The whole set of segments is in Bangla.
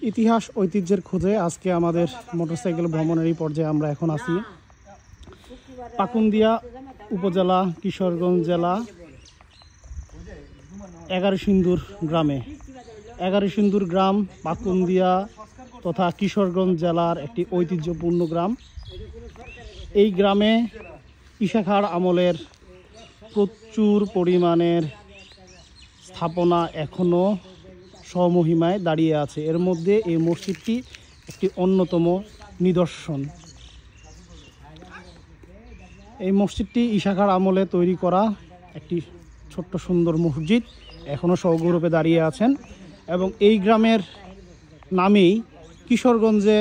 ইতিহাস ঐতিহ্যের খোঁজে আজকে আমাদের মোটরসাইকেল ভ্রমণের এই পর্যায়ে আমরা এখন আছি পাকুন্দিয়া উপজেলা কিশোরগঞ্জ জেলা এগারোসিন্দুর গ্রামে। এগারোসিন্দুর গ্রাম পাকুন্দিয়া তথা কিশোরগঞ্জ জেলার একটি ঐতিহ্যপূর্ণ গ্রাম। এই গ্রামে ঈশা খাঁর আমলের প্রচুর পরিমাণের স্থাপনা এখনও স্বমহিমায় দাঁড়িয়ে আছে। এর মধ্যে এই মসজিদটি একটি অন্যতম নিদর্শন। এই মসজিদটি ঈশা খাঁর আমলে তৈরি করা একটি ছোট্ট সুন্দর মসজিদ, এখনও সগৌরবে দাঁড়িয়ে আছেন। এবং এই গ্রামের নামেই কিশোরগঞ্জে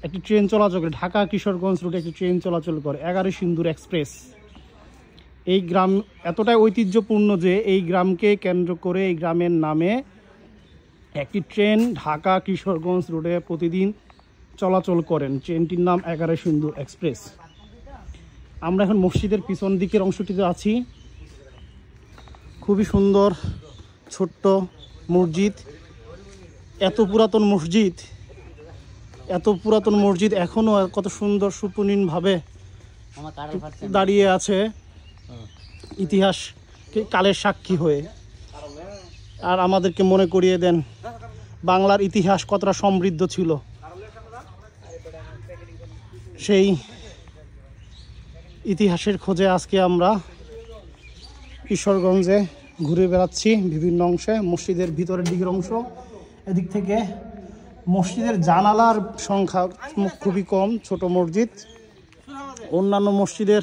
একটি ট্রেন চলাচল করে, ঢাকা কিশোরগঞ্জ রুটে একটি ট্রেন চলাচল করে, এগারোসিন্দুর এক্সপ্রেস। এই গ্রাম এতটাই ঐতিহ্যপূর্ণ যে এই গ্রামকে কেন্দ্র করে এই গ্রামের নামে একটি ট্রেন ঢাকা কিশোরগঞ্জ রুটে প্রতিদিন চলাচল করেন। ট্রেনটির নাম এগারোসিন্দুর এক্সপ্রেস। আমরা এখন মসজিদের পিছন দিকের অংশটিতে আছি। খুবই সুন্দর ছোট্ট মসজিদ। এত পুরাতন মসজিদ এখনও কত সুন্দর সুপুনিনভাবে দাঁড়িয়ে আছে, ইতিহাস কালের সাক্ষী হয়ে। আর আমাদেরকে মনে করিয়ে দেন বাংলার ইতিহাস কতটা সমৃদ্ধ ছিল। সেই ইতিহাসের খোঁজে আজকে আমরা কিশোরগঞ্জে ঘুরে বেড়াচ্ছি বিভিন্ন অংশে। মসজিদের ভিতরের দিকের অংশ, এদিক থেকে মসজিদের জানালার সংখ্যা খুবই কম, ছোট মসজিদ। অন্যান্য মসজিদের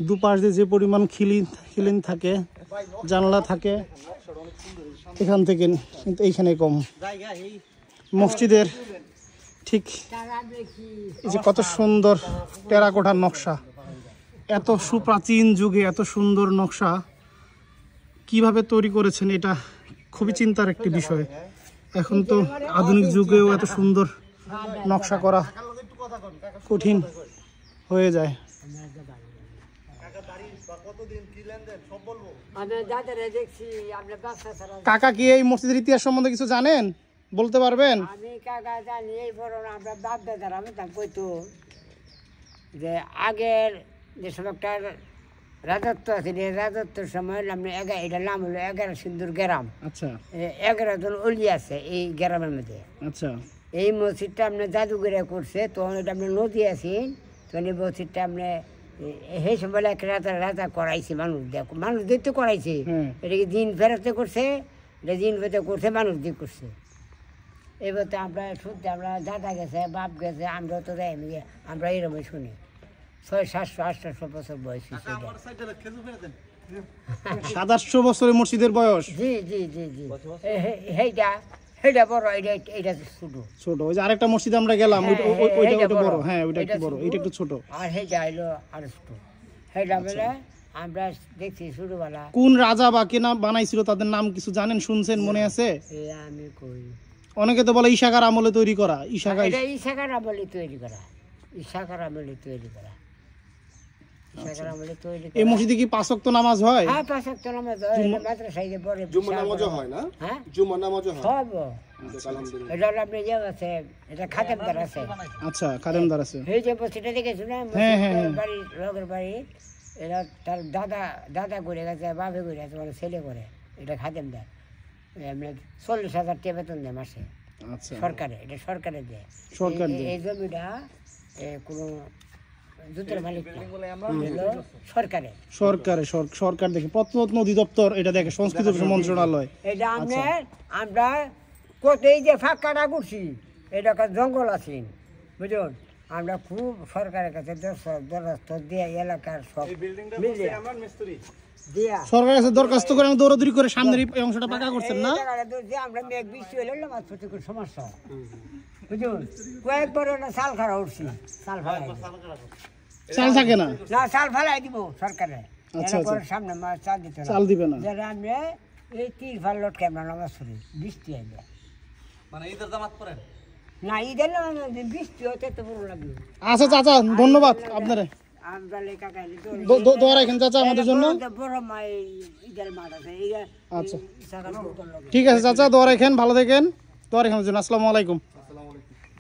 দুপাশ দিয়ে যে পরিমাণ খিলিন থাকে, জানালা থাকে, এখান থেকে কিন্তু এইখানে কম। মসজিদের ঠিক এই যে কত সুন্দর টেরাকোটার নকশা, এত সুপ্রাচীন যুগে এত সুন্দর নকশা কিভাবে তৈরি করেছেন, এটা খুবই চিন্তার একটি বিষয়। এখন তো আধুনিক যুগেও এত সুন্দর নকশা করা কঠিন হয়ে যায়। কাকা কি এই মসজিদের ইতিহাস সম্বন্ধে কিছু জানেন, বলতে পারবেন? আমি কাকা জানি, এই বড় আমরা বাপ দাদারা কইতো যে আগের যে সব একটা রাজত্ব আছে, রাজত্বের সময় এটার নাম হলো এগারোসিন্দুর গ্রাম। আচ্ছা, 11 জন অলি আছে এই গ্রামের মধ্যে। আচ্ছা, এই মসজিদটা আপনার জাদুঘরে করছে, তখন এটা আপনার নদী আছেন, তখন এই মসজিদটা আপনার সেই সময় একটা রাজা করাইছে, মানুষ দেখতে করাইছে। এটাকে দিন ফেরাতে করছে, এটা দিন ফেরতে করছে, মানুষ দিয়ে করছে। এবার তো আমরা শুনতে, আমরা দাদা গেছে, বাপ গেছে, আমরা তো যাইনি, আমরা এরকমই শুনি। 600-700-800 বছর বয়স। 700 বছরের মসজিদের বয়স। জি জি জি জি। সেইটা বড়, এইটা ছোট। ওই যে আরেকটা মসজিদ আমরা গেলাম, ওইটা বড়। হ্যাঁ, ওইটা একটু বড়, এইটা একটু ছোট। আর সেইটা হইলো আরো ছোট। সেইটা বলে আমরা দেখছি ছোটবেলা। কোন রাজা বা কে নাম বানাইছিল তাদের নাম কিছু জানেন, শুনছেন, মনে আছে? আমি কই, অনেকে তো বলে ঈশা খাঁর আমলে তৈরি করা। ঈশা খাঁর আমলে তৈরি করা। এই মসজিদে কি 5 ওয়াক্ত নামাজ হয়? হ্যাঁ, 5 ওয়াক্ত নামাজ হয়। মাদ্রাসায় পড়ে, জুম্মা নামাজও হয় না? হ্যাঁ, জুম্মা নামাজও হয় সব। আলহামদুলিল্লাহ। এটা আপনি যে আছে, এটা খাদেমদার আছে। আচ্ছা, খাদেমদার আছে। এই যে মসজিদটা দেখেছো না, বাড়ি লোকের বাড়ি, এটা তার দাদা করে গেছে, বাপে করে গেছে, মানে ছেলে করে। এটা খাদেমদার। এমনি 40,000 টাকা বেতন দেয় মাসে। আচ্ছা, সরকারে, এটা সরকারে দেয়। এই জমিটা কোনো জুতের মালিক সরকার দেখে, প্রত্ন অধিদপ্তর এটা দেখে, সংস্কৃতি মন্ত্রণালয়। এটা আমরা কোথায় যে ফাঁকাটা করছি, এটা জঙ্গল আছে, বুঝুন। আমরা খুব সরকারের কাছে দরখাস্ত দিয়ে এলাকার সব সরকারের কাছে দরখাস্ত করে দৌড়াদৌড়ি করে সামনের এই অংশটা পাকা করছেন না? আমরা মেঘ বৃষ্টি হলে মাছ প্রতি সমস্যা, বুঝুন। কয়েকবার চাল খারা উঠছি, চাল থাকে না, চাল ফেলাই দিব সরকারে। সামনে মাছ চাল দিবে না। আমরা এই 30 ভাল লটকে আমরা নামাজ পড়ি, বৃষ্টি আইলে। মানে ঈদের জামাত পড়েন না? ঈদের বৃষ্টি হতে তো পুরো লাগবে। আচ্ছা চাচা, ধন্যবাদ আপনারে। দোয়া রাখেন চাচা আমাদের জন্য। আচ্ছা, ঠিক আছে চাচা, দোয়া রাখেন, ভালো থাকেন। দোয়া রাখেন হুজুর। আসসালামু আলাইকুম।